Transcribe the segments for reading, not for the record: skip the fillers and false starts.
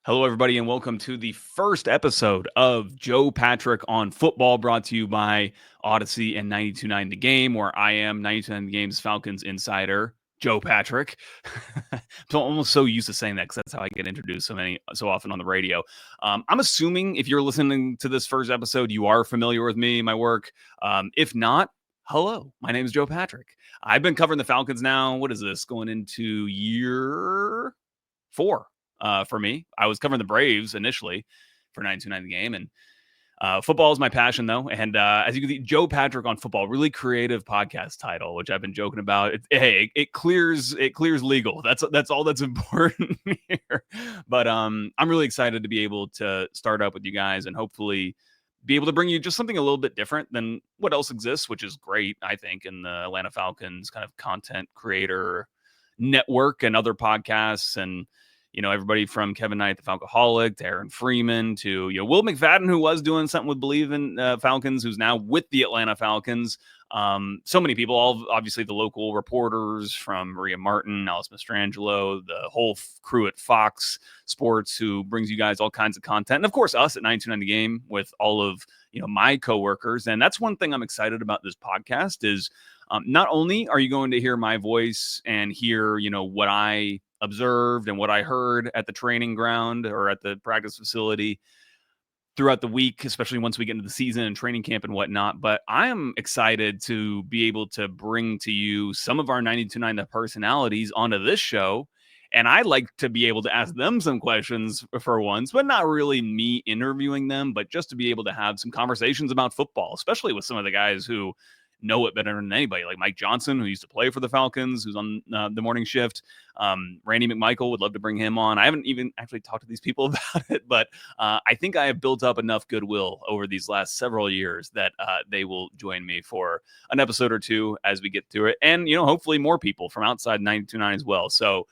Hello, everybody, and welcome to the first episode of Joe Patrick on Football, brought to you by Odyssey and 92.9 The Game, where I am 92.9 The Game's Falcons insider, Joe Patrick. So I'm almost so used to saying that because that's how I get introduced so often on the radio. I'm assuming if you're listening to this first episode, you are familiar with me, my work. If not, hello, my name is Joe Patrick. I've been covering the Falcons now. What is this? Going into year 4 for me. I was covering the Braves initially for 929 The Game, and football is my passion, though. And as you can see, Joe Patrick on Football, really creative podcast title, which I've been joking about. It clears legal. That's all that's important here. But I'm really excited to be able to start up with you guys and hopefully be able to bring you just something a little bit different than what else exists, which is great, I think, in the Atlanta Falcons kind of content creator network and other podcasts. And everybody from Kevin Knight, the Falcoholic, to Aaron Freeman, to Will McFadden, who was doing something with Believe in Falcons, who's now with the Atlanta Falcons. So many people, all obviously the local reporters from Maria Martin, Alice Mastrangelo, the whole crew at Fox Sports, who brings you guys all kinds of content, and of course us at 929 The Game with all of my coworkers. And that's one thing I'm excited about this podcast is not only are you going to hear my voice and hear what I observed and what I heard at the training ground or at the practice facility throughout the week, especially once we get into the season and training camp and whatnot. But I am excited to be able to bring to you some of our 92.9 The personalities onto this show. And I like to be able to ask them some questions for once, but not really me interviewing them, but just to be able to have some conversations about football, especially with some of the guys who know it better than anybody, like Mike Johnson, who used to play for the Falcons, who's on the morning shift. Randy McMichael, would love to bring him on. I haven't even actually talked to these people about it, but I think I have built up enough goodwill over these last several years that they will join me for an episode or two as we get through it. And, hopefully more people from outside 92.9 as well. So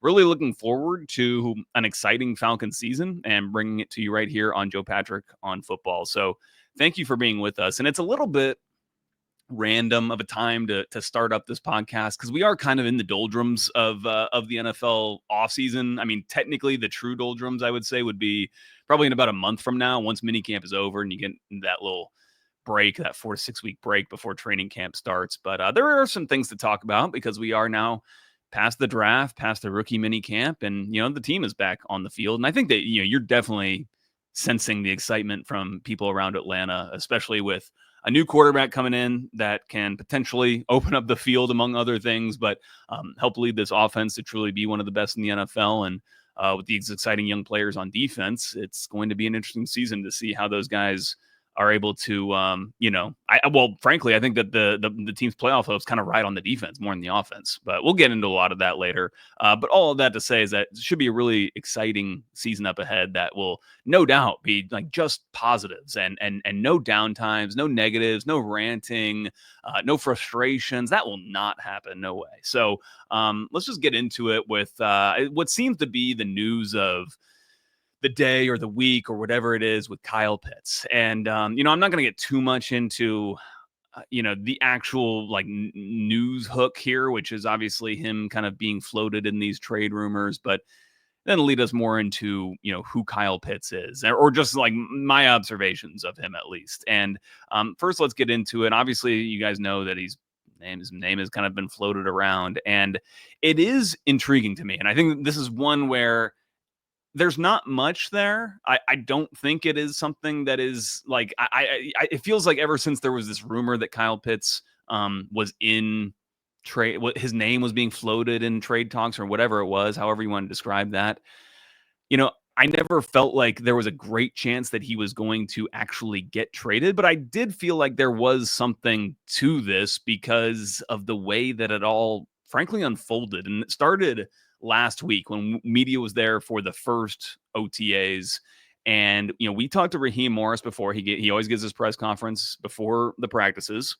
really looking forward to an exciting Falcons season and bringing it to you right here on Joe Patrick on Football. So thank you for being with us. And it's a little bit random of a time to start up this podcast because we are kind of in the doldrums of the NFL offseason. I mean, technically the true doldrums, I would say, would be probably in about a month from now, once minicamp is over and you get that little break, that 4 to 6 week break before training camp starts. But there are some things to talk about because we are now past the draft, past the rookie minicamp, and the team is back on the field. And I think that you're definitely sensing the excitement from people around Atlanta, especially with a new quarterback coming in that can potentially open up the field, among other things, but help lead this offense to truly be one of the best in the NFL. And with these exciting young players on defense, it's going to be an interesting season to see how those guys are able to, frankly, I think that the team's playoff hopes kind of ride on the defense more than the offense, but we'll get into a lot of that later. But all of that to say is that it should be a really exciting season up ahead that will no doubt be like just positives and no downtimes, no negatives, no ranting, no frustrations. That will not happen. No way. So let's just get into it with what seems to be the news of the day or the week or whatever it is with Kyle Pitts. And, I'm not going to get too much into, the actual like news hook here, which is obviously him kind of being floated in these trade rumors, but then lead us more into, who Kyle Pitts is or just like my observations of him at least. And first, let's get into it. Obviously, you guys know that his name has kind of been floated around, and it is intriguing to me. And I think this is one where there's not much there. I don't think it is something that is like, it feels like ever since there was this rumor that Kyle Pitts was in trade, what his name was being floated in trade talks or whatever it was, however you want to describe that, I never felt like there was a great chance that he was going to actually get traded, but I did feel like there was something to this because of the way that it all frankly unfolded. And it started last week when media was there for the first OTAs. And, we talked to Raheem Morris before. He always gives his press conference before the practices.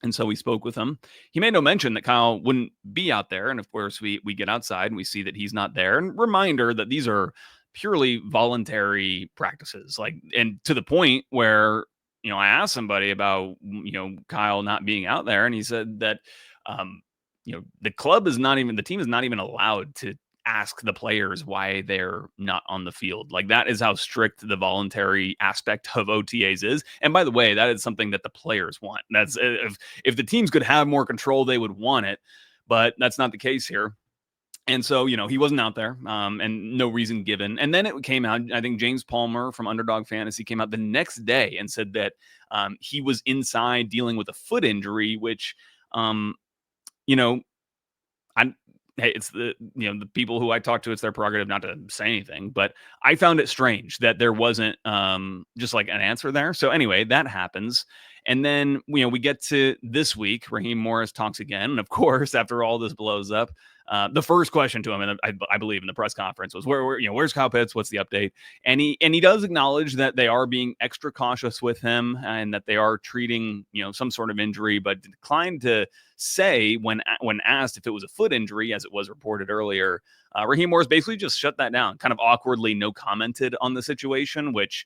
And so we spoke with him. He made no mention that Kyle wouldn't be out there. And of course, we get outside and we see that he's not there. And reminder that these are purely voluntary practices. And to the point where, I asked somebody about, Kyle not being out there. And he said that, the team is not even allowed to ask the players why they're not on the field. Like, that is how strict the voluntary aspect of OTAs is. And by the way, that is something that the players want. That's if the teams could have more control, they would want it, but that's not the case here. And so, he wasn't out there, and no reason given. And then it came out, I think James Palmer from Underdog Fantasy came out the next day and said that he was inside dealing with a foot injury, which, you know, I hey, it's the people who I talk to, it's their prerogative not to say anything, but I found it strange that there wasn't just like an answer there. So anyway, that happens. And then we get to this week. Raheem Morris talks again, and of course, after all this blows up, the first question to him, and I believe in the press conference, was where's Kyle Pitts? What's the update? And he does acknowledge that they are being extra cautious with him and that they are treating some sort of injury, but declined to say when asked if it was a foot injury, as it was reported earlier. Raheem Morris basically just shut that down, kind of awkwardly, no commented on the situation, which,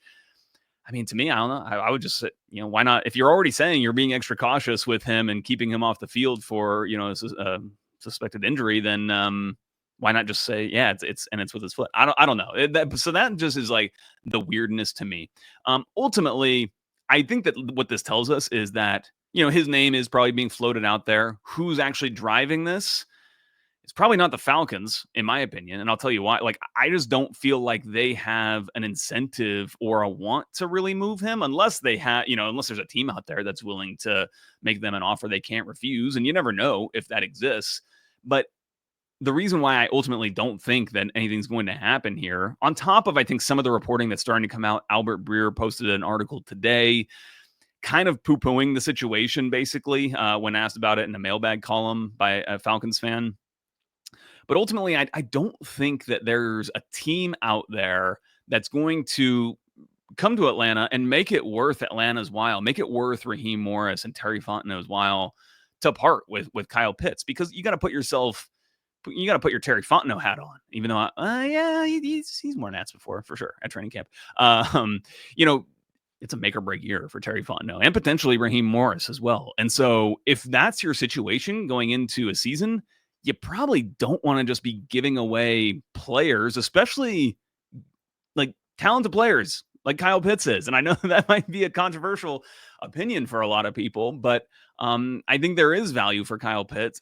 I mean, to me, I don't know. I would just say, why not? If you're already saying you're being extra cautious with him and keeping him off the field for, a suspected injury, then why not just say, yeah, it's with his foot? I don't know. So that just is like the weirdness to me. Ultimately, I think that what this tells us is that, his name is probably being floated out there. Who's actually driving this? It's probably not the Falcons, in my opinion. And I'll tell you why. Like, I just don't feel like they have an incentive or a want to really move him unless they have, unless there's a team out there that's willing to make them an offer they can't refuse. And you never know if that exists. But the reason why I ultimately don't think that anything's going to happen here, on top of, I think, some of the reporting that's starting to come out, Albert Breer posted an article today kind of poo-pooing the situation, basically, when asked about it in the mailbag column by a Falcons fan. But ultimately, I don't think that there's a team out there that's going to come to Atlanta and make it worth Atlanta's while, make it worth Raheem Morris and Terry Fontenot's while to part with Kyle Pitts, because you got to put your Terry Fontenot hat on, even though, yeah, he's worn hats before, for sure, at training camp. It's a make or break year for Terry Fontenot and potentially Raheem Morris as well. And so if that's your situation going into a season, you probably don't want to just be giving away players, especially like talented players like Kyle Pitts is. And I know that might be a controversial opinion for a lot of people, but I think there is value for Kyle Pitts.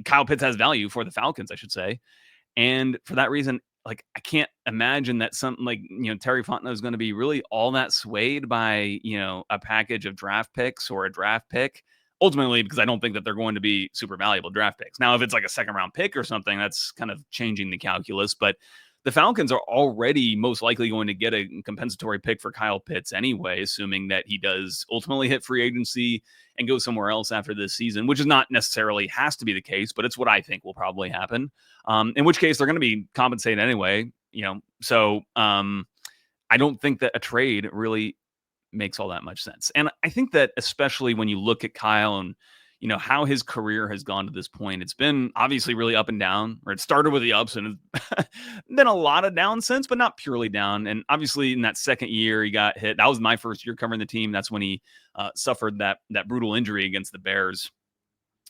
Kyle Pitts has value for the Falcons, I should say. And for that reason, like, I can't imagine that something like, Terry Fontenot is going to be really all that swayed by, a package of draft picks or a draft pick. Ultimately, because I don't think that they're going to be super valuable draft picks. Now, if it's like a second round pick or something, that's kind of changing the calculus. But the Falcons are already most likely going to get a compensatory pick for Kyle Pitts anyway, assuming that he does ultimately hit free agency and go somewhere else after this season, which is not necessarily has to be the case, but it's what I think will probably happen. In which case, they're going to be compensated anyway. So I don't think that a trade really makes all that much sense. And I think that especially when you look at Kyle and, how his career has gone to this point, it's been obviously really up and down, or it started with the ups and then a lot of down since, but not purely down. And obviously in that second year, he got hit. That was my first year covering the team. That's when he suffered that brutal injury against the Bears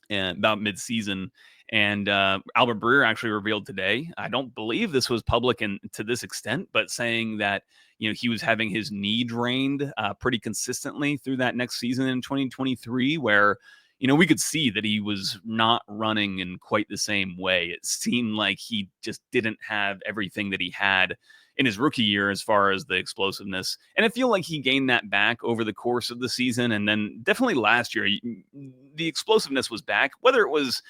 and about mid-season. And Albert Breer actually revealed today, I don't believe this was public and to this extent, but saying that, he was having his knee drained pretty consistently through that next season in 2023, where, we could see that he was not running in quite the same way. It seemed like he just didn't have everything that he had in his rookie year as far as the explosiveness. And I feel like he gained that back over the course of the season. And then definitely last year, the explosiveness was back. Whether it was,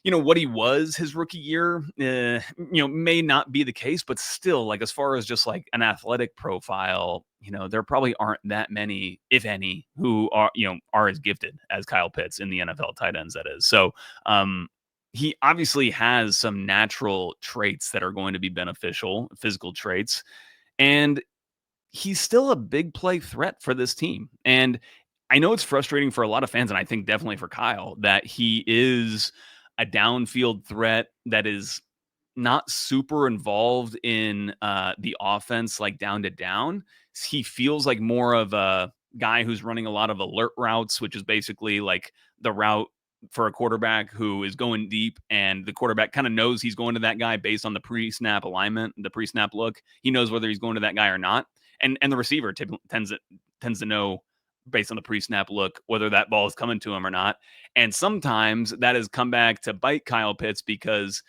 what he was his rookie year, may not be the case, but still, like, as far as just like an athletic profile, there probably aren't that many, if any, who are as gifted as Kyle Pitts in the NFL tight ends, that is. So he obviously has some natural traits that are going to be beneficial, physical traits, and he's still a big play threat for this team. And I know it's frustrating for a lot of fans, and I think definitely for Kyle, that he is a downfield threat that is not super involved in the offense, like down to down. He feels like more of a guy who's running a lot of alert routes, which is basically like the route for a quarterback who is going deep, and the quarterback kind of knows he's going to that guy based on the pre-snap alignment, the pre-snap look. He knows whether he's going to that guy or not, and the receiver tends to know based on the pre-snap look whether that ball is coming to him or not. And sometimes that has come back to bite Kyle Pitts, because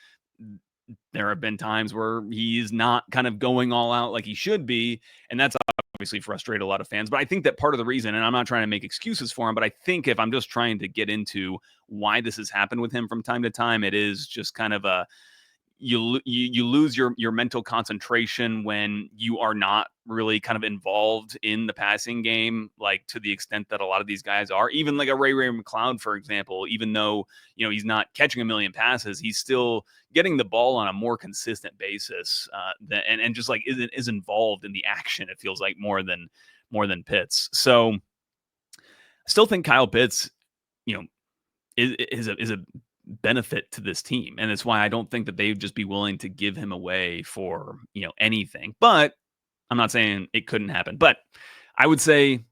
there have been times where he's not kind of going all out like he should be, and that's obviously frustrated a lot of fans. But I think that part of the reason, and I'm not trying to make excuses for him, but I think if I'm just trying to get into why this has happened with him from time to time, it is just kind of a you lose your mental concentration when you are not really kind of involved in the passing game, like to the extent that a lot of these guys are. Even like a Ray McLeod, for example, even though he's not catching a million passes, he's still getting the ball on a more consistent basis, and just like is involved in the action. It feels like more than Pitts. So I still think Kyle Pitts, is a benefit to this team. And it's why I don't think that they'd just be willing to give him away for, anything. But I'm not saying it couldn't happen. But I would say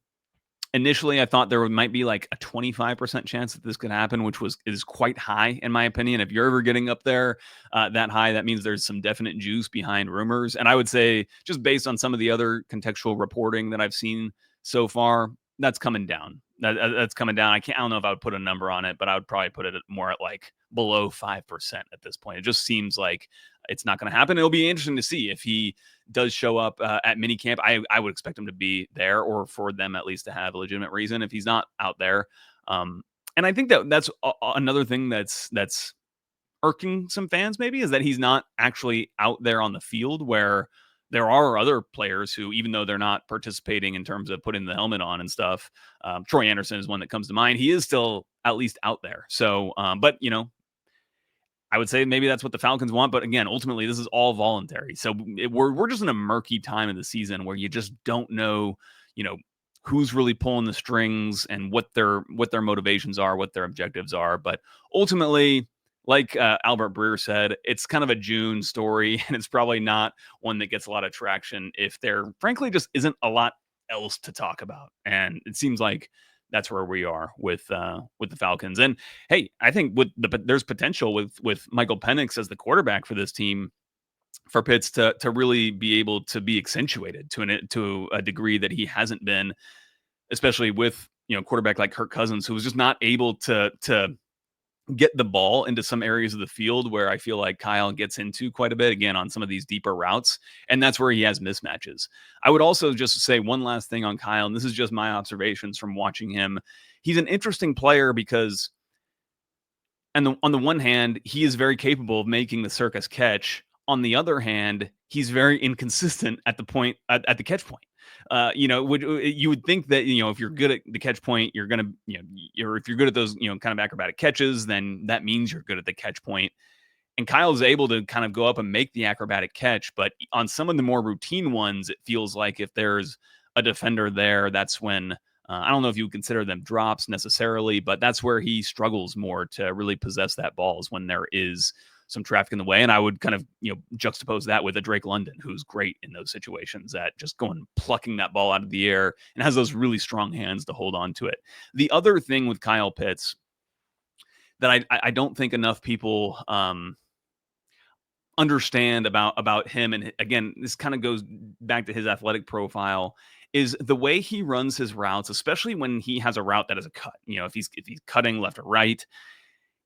initially I thought there might be like a 25% chance that this could happen, which is quite high in my opinion. If you're ever getting up there that high, that means there's some definite juice behind rumors. And I would say, just based on some of the other contextual reporting that I've seen so far, that's coming down. That's coming down. I don't know if I would put a number on it, but I would probably put it more at like below 5% at this point. It just seems like it's not going to happen. It'll be interesting to see if he does show up at minicamp. I would expect him to be there, or for them at least to have a legitimate reason if he's not out there. And I think that's another thing that's irking some fans maybe, is that he's not actually out there on the field, where there are other players who, even though they're not participating in terms of putting the helmet on and stuff, Troy Anderson is one that comes to mind. He is still at least out there. So, but I would say maybe that's what the Falcons want. But again, ultimately, this is all voluntary. So we're just in a murky time of the season where you just don't know, who's really pulling the strings and what their motivations are, what their objectives are. But ultimately, like Albert Breer said, it's kind of a June story, and it's probably not one that gets a lot of traction if there, frankly, just isn't a lot else to talk about. And it seems like that's where we are with the Falcons. And hey, I think there's potential with Michael Penix as the quarterback for this team, for Pitts to really be able to be accentuated to a degree that he hasn't been, especially with quarterback like Kirk Cousins, who was just not able to get the ball into some areas of the field where I feel like Kyle gets into quite a bit, again, on some of these deeper routes. And that's where he has mismatches. I would also just say one last thing on Kyle, and this is just my observations from watching him. He's an interesting player because, and on the one hand, he is very capable of making the circus catch. On the other hand, he's very inconsistent at the point at the catch point. You would think that if you're good at the catch point, you're gonna if you're good at those kind of acrobatic catches, then that means you're good at the catch point. And Kyle's able to kind of go up and make the acrobatic catch, but on some of the more routine ones, it feels like if there's a defender there, that's when I don't know if you would consider them drops necessarily, but that's where he struggles more to really possess that ball, is when there is some traffic in the way. And I would kind of, juxtapose that with a Drake London, who's great in those situations at just plucking that ball out of the air and has those really strong hands to hold on to it. The other thing with Kyle Pitts that I don't think enough people understand about him, and again, this kind of goes back to his athletic profile, is the way he runs his routes, especially when he has a route that is a cut. If he's cutting left or right,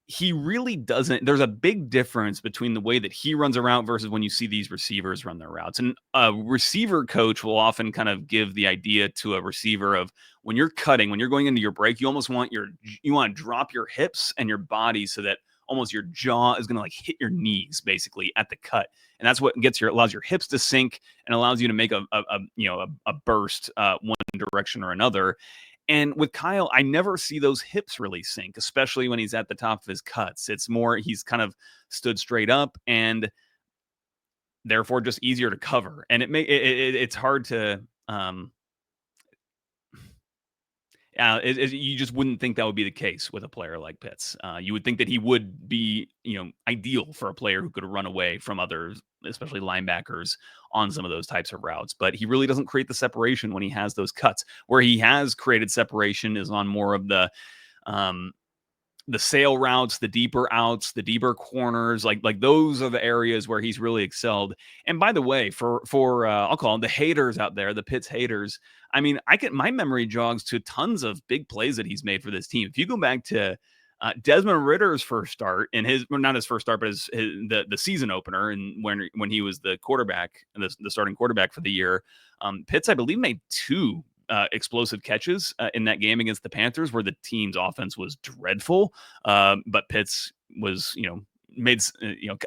he really doesn't. There's a big difference between the way that he runs a route versus when you see these receivers run their routes. And a receiver coach will often kind of give the idea to a receiver of, when you're cutting, when you're going into your break, you almost want to drop your hips and your body so that almost your jaw is going to like hit your knees basically at the cut. And that's what allows your hips to sink and allows you to make a burst one direction or another. And with Kyle, I never see those hips really sink, especially when he's at the top of his cuts. It's more he's kind of stood straight up and therefore just easier to cover. And it's hard to you just wouldn't think that would be the case with a player like Pitts. You would think that he would be, ideal for a player who could run away from others, especially linebackers, on some of those types of routes. But he really doesn't create the separation when he has those cuts. Where he has created separation is on more of the the sail routes, the deeper outs, the deeper corners, like those are the areas where he's really excelled. And by the way, for I'll call them the haters out there, the Pitts haters. I mean, my memory jogs to tons of big plays that he's made for this team. If you go back to Desmond Ritter's first start in not his first start, but the season opener, and when he was the quarterback, the starting quarterback for the year, Pitts, I believe, made two explosive catches in that game against the Panthers, where the team's offense was dreadful. But Pitts was, made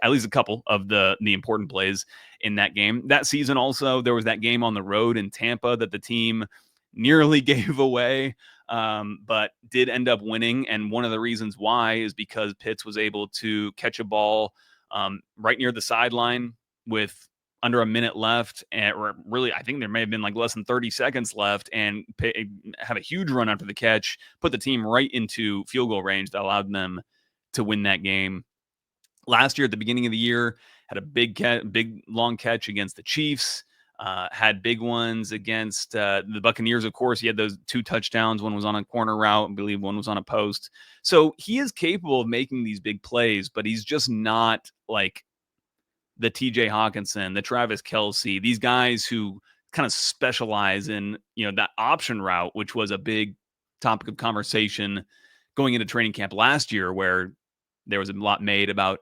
at least a couple of the important plays in that game. That season also, there was that game on the road in Tampa that the team nearly gave away, but did end up winning. And one of the reasons why is because Pitts was able to catch a ball right near the sideline with under a minute left, or really, I think there may have been like less than 30 seconds left, and have a huge run after the catch, put the team right into field goal range that allowed them to win that game. Last year, at the beginning of the year, had a big long catch against the Chiefs. Had big ones against the Buccaneers, of course. He had those 2 touchdowns. One was on a corner route, I believe one was on a post. So he is capable of making these big plays, but he's just not like the TJ Hawkinson, the Travis Kelce, these guys who kind of specialize in, that option route, which was a big topic of conversation going into training camp last year, where there was a lot made about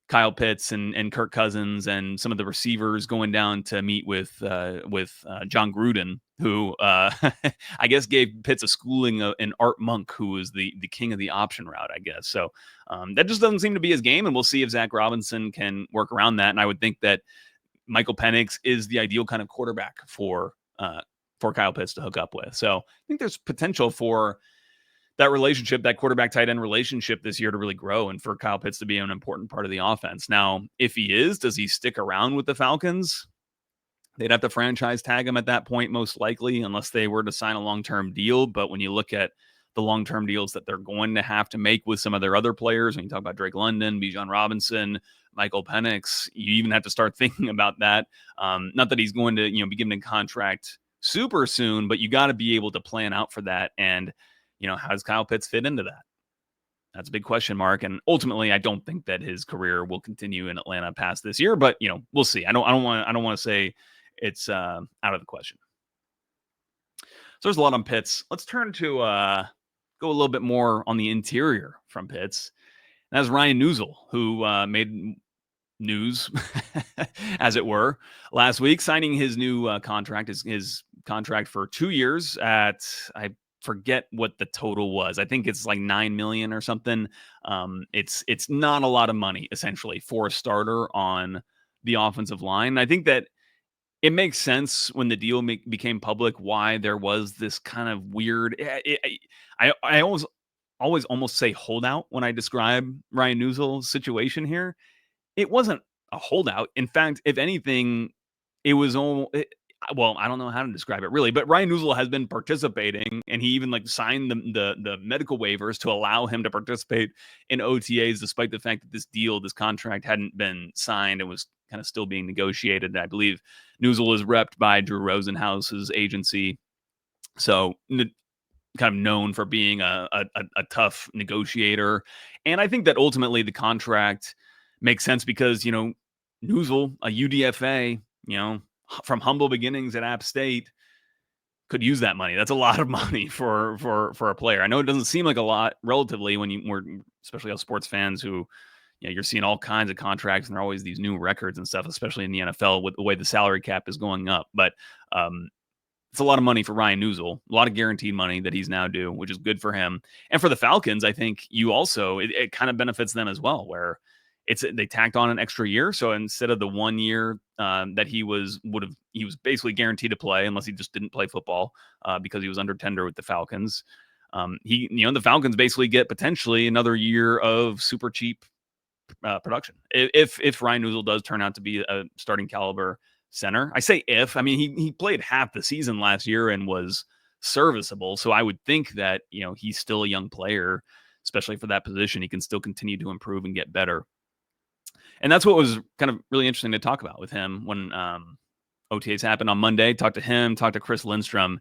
Kyle Pitts and Kirk Cousins and some of the receivers going down to meet with John Gruden, who I guess gave Pitts a schooling in Art Monk, who was the king of the option route, I guess. So that just doesn't seem to be his game, and we'll see if Zach Robinson can work around that. And I would think that Michael Penix is the ideal kind of quarterback for Kyle Pitts to hook up with. So I think there's potential for that relationship, that quarterback tight end relationship this year to really grow, and for Kyle Pitts to be an important part of the offense. Now, if he is, does he stick around with the Falcons? They'd have to franchise tag him at that point, most likely, unless they were to sign a long-term deal. But when you look at the long-term deals that they're going to have to make with some of their other players, when you talk about Drake London, Bijan Robinson, Michael Penix, you even have to start thinking about that. Not that he's going to, be given a contract super soon, but you got to be able to plan out for that. And how does Kyle Pitts fit into that? That's a big question mark. And ultimately, I don't think that his career will continue in Atlanta past this year, but we'll see. I don't want to say it's out of the question. So there's a lot on Pitts. Let's turn to go a little bit more on the interior from Pitts. And that's Ryan Neuzil, who made news, as it were, last week, signing his new contract, his contract for 2 years at, I forget what the total was. I think it's like $9 million or something. It's not a lot of money, essentially, for a starter on the offensive line. I think that it makes sense when the deal became public why there was this kind of weird. I always almost say holdout when I describe Ryan Neuzil's situation here. It wasn't a holdout. In fact, if anything, it was almost. Well, I don't know how to describe it really, but Ryan Neuzil has been participating, and he even signed the medical waivers to allow him to participate in OTAs, despite the fact that this contract hadn't been signed. It was kind of still being negotiated. I believe Neuzil is repped by Drew Rosenhaus's agency, so kind of known for being a tough negotiator. And I think that ultimately the contract makes sense because Neuzil, a UDFA, from humble beginnings at App State, could use that money. That's a lot of money for a player. I know it doesn't seem like a lot relatively when we're especially as sports fans who, you're seeing all kinds of contracts and there are always these new records and stuff, especially in the NFL with the way the salary cap is going up. But it's a lot of money for Ryan Neuzil, a lot of guaranteed money that he's now due, which is good for him. And for the Falcons, I think it kind of benefits them as well, where they tacked on an extra year. So instead of the 1 year that he was basically guaranteed to play unless he just didn't play football because he was under tender with the Falcons. The Falcons basically get potentially another year of super cheap production if Ryan Neuzil does turn out to be a starting caliber center. I say if. I mean, he played half the season last year and was serviceable. So I would think that he's still a young player, especially for that position. He can still continue to improve and get better. And that's what was kind of really interesting to talk about with him when OTAs happened on Monday. Talked to him, talked to Chris Lindstrom.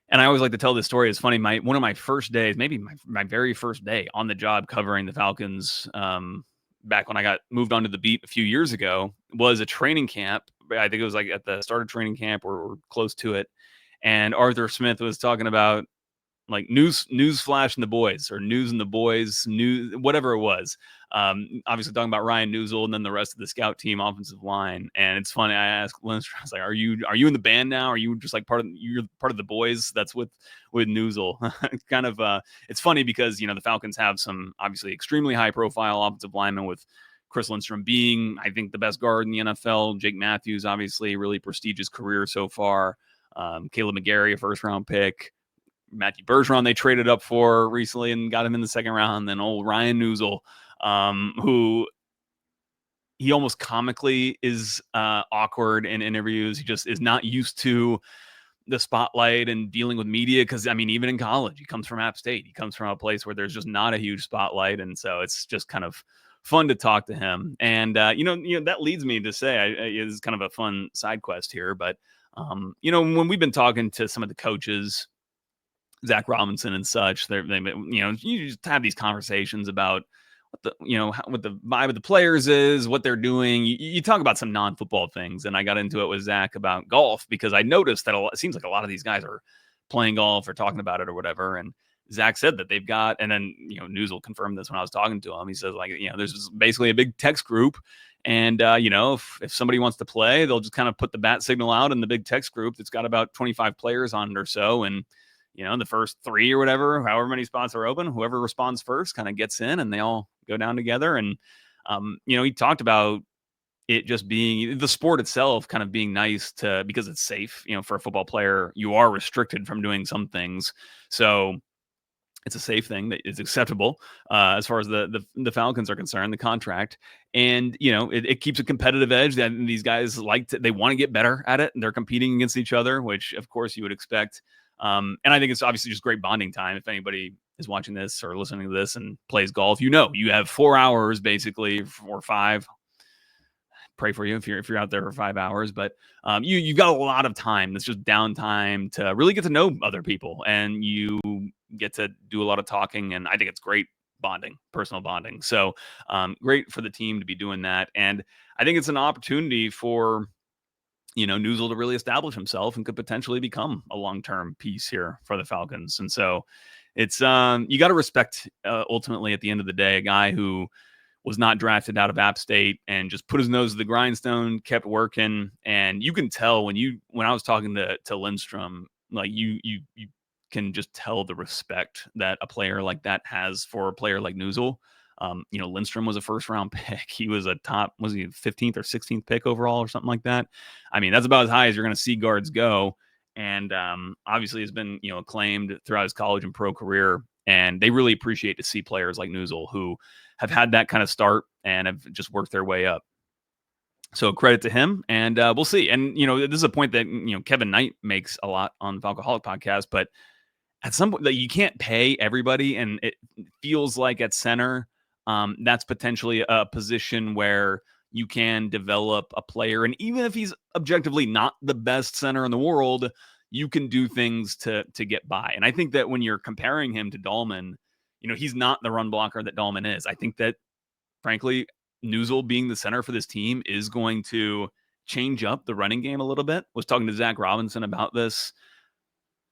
And I always like to tell this story. It's funny. One of my first days, maybe my very first day on the job covering the Falcons, back when I got moved onto the beat a few years ago, was a training camp. I think it was like at the start of training camp or close to it. And Arthur Smith was talking about like news flash in the boys or news in the boys, news, whatever it was. Obviously talking about Ryan Neuzil and then the rest of the scout team offensive line. And it's funny. I asked Lindstrom, I was like, are you in the band now? Are you just like you're part of the boys that's with Neuzil? Kind of, it's funny because, the Falcons have some obviously extremely high profile offensive linemen, with Chris Lindstrom being, I think, the best guard in the NFL. Jake Matthews, obviously really prestigious career so far. Caleb McGarry, a first round pick. Matthew Bergeron they traded up for recently and got him in the second round. Then old Ryan Neuzil, who he almost comically is awkward in interviews. He just is not used to the spotlight and dealing with media because, I mean, even in college, he comes from App State. He comes from a place where there's just not a huge spotlight. And so it's just kind of fun to talk to him. And, that leads me to say, it's kind of a fun side quest here. But, when we've been talking to some of the coaches, Zach Robinson and such, you just have these conversations about what the vibe of the players is, what they're doing. You talk about some non-football things, and I got into it with Zach about golf because I noticed that it seems like a lot of these guys are playing golf or talking about it or whatever. And Zach said that they've got, and then Neuzil confirmed this when I was talking to him. He says there's basically a big text group, and if somebody wants to play, they'll just kind of put the bat signal out in the big text group that's got about 25 players on it or so, and the first 3 or whatever, however many spots are open, whoever responds first kind of gets in and they all go down together. And, he talked about it just being the sport itself kind of being nice because it's safe, for a football player, you are restricted from doing some things. So it's a safe thing that is acceptable as far as the Falcons are concerned, the contract. And, it keeps a competitive edge that these guys they want to get better at it. And they're competing against each other, which of course you would expect. And I think it's obviously just great bonding time. If anybody is watching this or listening to this and plays golf, you have 4 hours basically, or 5. Pray for you if you're out there for 5 hours, but you've got a lot of time. That's just downtime to really get to know other people, and you get to do a lot of talking. And I think it's great bonding, personal bonding. So great for the team to be doing that, and I think it's an opportunity for Neuzil to really establish himself and could potentially become a long-term piece here for the Falcons. And so it's you got to respect ultimately at the end of the day, a guy who was not drafted out of App State and just put his nose to the grindstone, kept working. And you can tell when I was talking to Lindstrom, like you can just tell the respect that a player like that has for a player like Neuzil. Lindstrom was a first round pick. He was was he 15th or 16th pick overall or something like that? I mean, that's about as high as you're going to see guards go. And obviously has been, acclaimed throughout his college and pro career. And they really appreciate to see players like Neuzil who have had that kind of start and have just worked their way up. So credit to him, and we'll see. And, this is a point that, Kevin Knight makes a lot on the Falcoholic podcast, but at some point that you can't pay everybody. And it feels like at center, that's potentially a position where you can develop a player. And even if he's objectively not the best center in the world, you can do things to get by. And I think that when you're comparing him to Dalman, he's not the run blocker that Dalman is. I think that, frankly, Neuzil being the center for this team is going to change up the running game a little bit. Was talking to Zach Robinson about this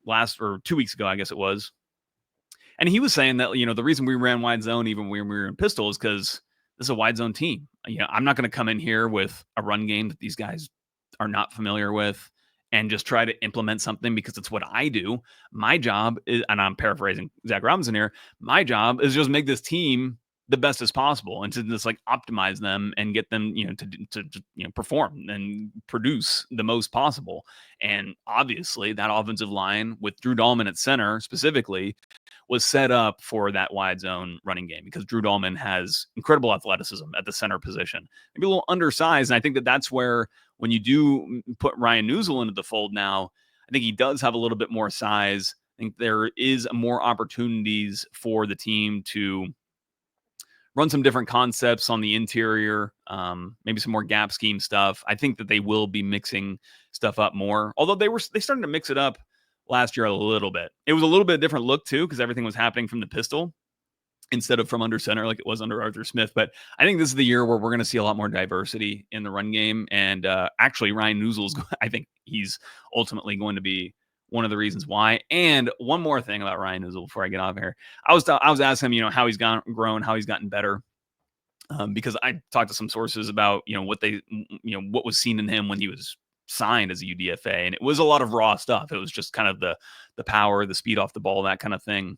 2 weeks ago, I guess it was. And he was saying that, the reason we ran wide zone even when we were in pistol is because this is a wide zone team. I'm not going to come in here with a run game that these guys are not familiar with and just try to implement something because it's what I do. My job is, and I'm paraphrasing Zach Robinson here, my job is just make this team the best as possible and to just optimize them and get them, to perform and produce the most possible. And obviously that offensive line with Drew Dalman at center specifically was set up for that wide zone running game because Drew Dalman has incredible athleticism at the center position. Maybe a little undersized. And I think that that's where, when you do put Ryan Neuzil into the fold now, I think he does have a little bit more size. I think there is more opportunities for the team to run some different concepts on the interior, maybe some more gap scheme stuff. I think that they will be mixing stuff up more. Although they started to mix it up last year a little bit. It was a little bit different look too, because everything was happening from the pistol instead of from under center like it was under Arthur Smith. But I think this is the year where we're going to see a lot more diversity in the run game. And actually, Ryan Neuzil's, I think he's ultimately going to be one of the reasons why. And one more thing about Ryan Neuzil before I get off here. I was asking him, how he's grown, how he's gotten better. Because I talked to some sources about, what was seen in him when he was signed as a UDFA. And it was a lot of raw stuff. It was just kind of the power, the speed off the ball, that kind of thing.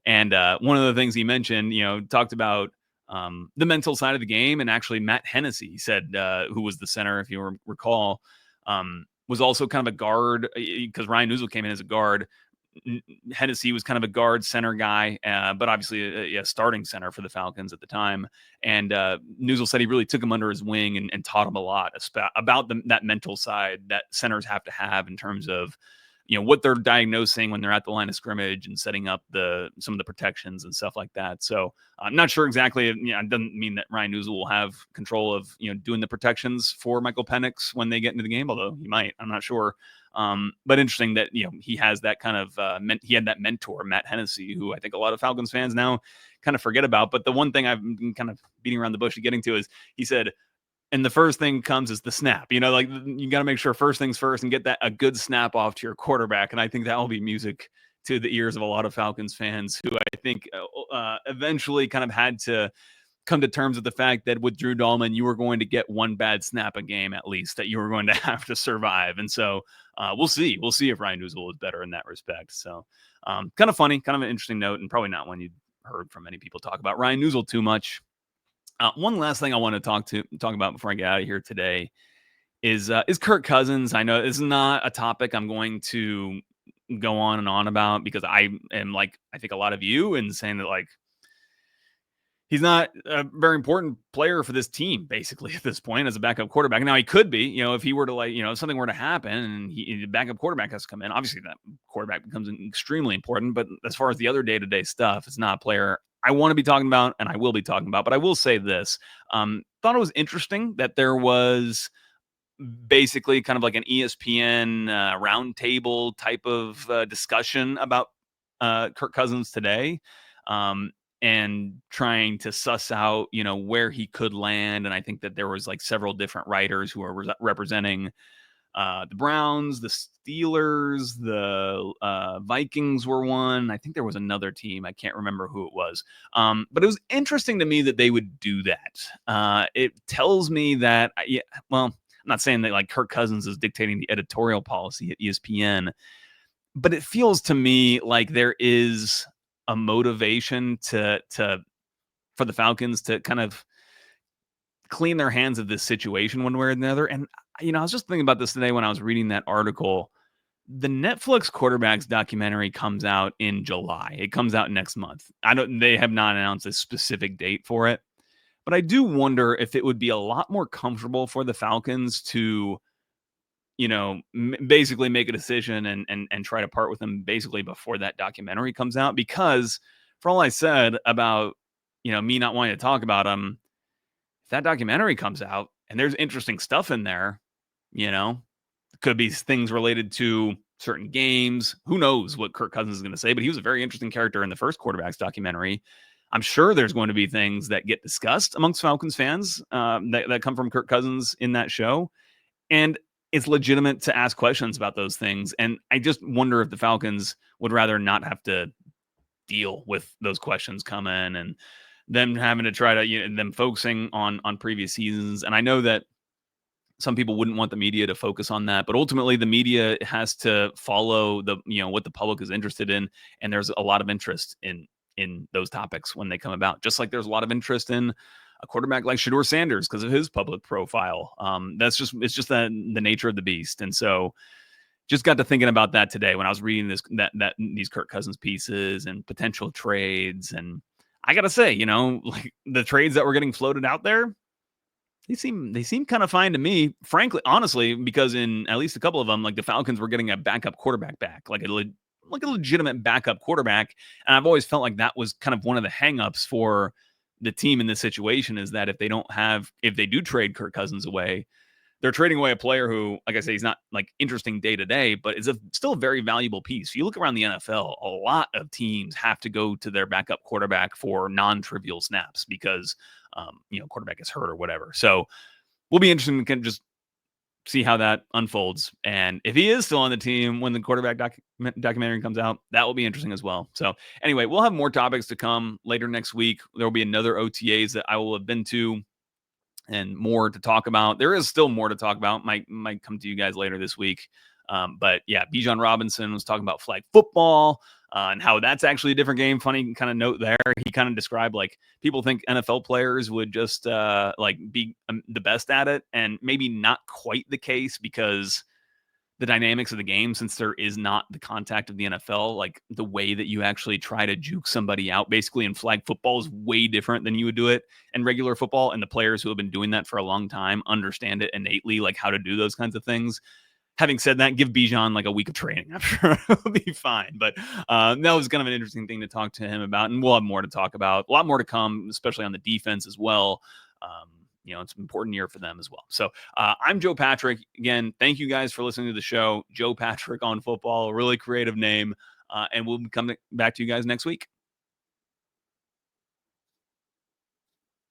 And one of the things he mentioned, talked about the mental side of the game. And actually, Matt Hennessy said, who was the center, if you recall, was also kind of a guard because Ryan Neuzil came in as a guard. Hennessy was kind of a guard center guy, but obviously a starting center for the Falcons at the time. And Neuzil said he really took him under his wing and taught him a lot about that mental side that centers have to have in terms of, what they're diagnosing when they're at the line of scrimmage and setting up some of the protections and stuff like that. So I'm not sure exactly. It doesn't mean that Ryan Neuzil will have control of, doing the protections for Michael Penix when they get into the game, although he might. I'm not sure. But interesting that, he has that kind of, he had that mentor, Matt Hennessy, who I think a lot of Falcons fans now kind of forget about. But the one thing I've been kind of beating around the bush to getting to is he said, and the first thing comes is the snap, you got to make sure first things first and get a good snap off to your quarterback. And I think that will be music to the ears of a lot of Falcons fans who I think eventually kind of had to come to terms with the fact that with Drew Dalman, you were going to get one bad snap a game, at least, that you were going to have to survive. And so we'll see. We'll see if Ryan Neuzil is better in that respect. So kind of funny, kind of an interesting note, and probably not one you've heard from many people talk about Ryan Neuzil too much. One last thing I want to talk about before I get out of here today is Kirk Cousins. I know it's not a topic I'm going to go on and on about because I am I think a lot of you in saying that he's not a very important player for this team, basically, at this point as a backup quarterback. Now, he could be, if he were to if something were to happen and the backup quarterback has to come in, obviously that quarterback becomes extremely important. But as far as the other day-to-day stuff, it's not a player I want to be talking about and I will be talking about. But I will say this, thought it was interesting that there was basically kind of like an ESPN roundtable type of discussion about Kirk Cousins today. And trying to suss out, where he could land. And I think that there was several different writers who are representing the Browns, the Steelers, the Vikings were one. I think there was another team. I can't remember who it was. But it was interesting to me that they would do that. It tells me that, I'm not saying that Kirk Cousins is dictating the editorial policy at ESPN, but it feels to me like there is a motivation for the Falcons to kind of clean their hands of this situation one way or another. And, I was just thinking about this today when I was reading that article. The Netflix quarterbacks documentary comes out in July. It comes out next month. They have not announced a specific date for it, but I do wonder if it would be a lot more comfortable for the Falcons to, basically make a decision and try to part with them basically before that documentary comes out. Because for all I said about, me not wanting to talk about them, if that documentary comes out and there's interesting stuff in there, could be things related to certain games. Who knows what Kirk Cousins is going to say, but he was a very interesting character in the first quarterbacks documentary. I'm sure there's going to be things that get discussed amongst Falcons fans that come from Kirk Cousins in that show. And it's legitimate to ask questions about those things. And I just wonder if the Falcons would rather not have to deal with those questions coming and them having to try to, them focusing on previous seasons. And I know that some people wouldn't want the media to focus on that, but ultimately the media has to follow what the public is interested in. And there's a lot of interest in those topics when they come about, just like there's a lot of interest in a quarterback like Shedeur Sanders because of his public profile. It's just the nature of the beast. And so just got to thinking about that today when I was reading these Kirk Cousins pieces and potential trades. And I got to say, the trades that were getting floated out there, they seem kind of fine to me, frankly, honestly, because in at least a couple of them, the Falcons were getting a backup quarterback back, like a legitimate backup quarterback. And I've always felt like that was kind of one of the hangups for the team in this situation, is that if they do trade Kirk Cousins away, they're trading away a player who, like I say, he's not like interesting day to day, but is still a very valuable piece. If you look around the NFL, a lot of teams have to go to their backup quarterback for non-trivial snaps because, quarterback is hurt or whatever. So we'll be interested to kind of just see how that unfolds. And if he is still on the team when the quarterback documentary comes out, that will be interesting as well. So anyway, we'll have more topics to come later next week. There will be another OTAs that I will have been to and more to talk about. There is still more to talk about. Might come to you guys later this week. But yeah, Bijan Robinson was talking about flag football and how that's actually a different game. Funny kind of note there. He kind of described like people think NFL players would just be the best at it, and maybe not quite the case because the dynamics of the game, since there is not the contact of the NFL, like the way that you actually try to juke somebody out basically in flag football is way different than you would do it in regular football. And the players who have been doing that for a long time understand it innately, like how to do those kinds of things. Having said that, give Bijan like a week of training. I'm sure it'll be fine. But that was kind of an interesting thing to talk to him about. And we'll have more to talk about, a lot more to come, especially on the defense as well. It's an important year for them as well. So I'm Joe Patrick. Again, thank you guys for listening to the show. Joe Patrick on football, a really creative name. And we'll be coming back to you guys next week.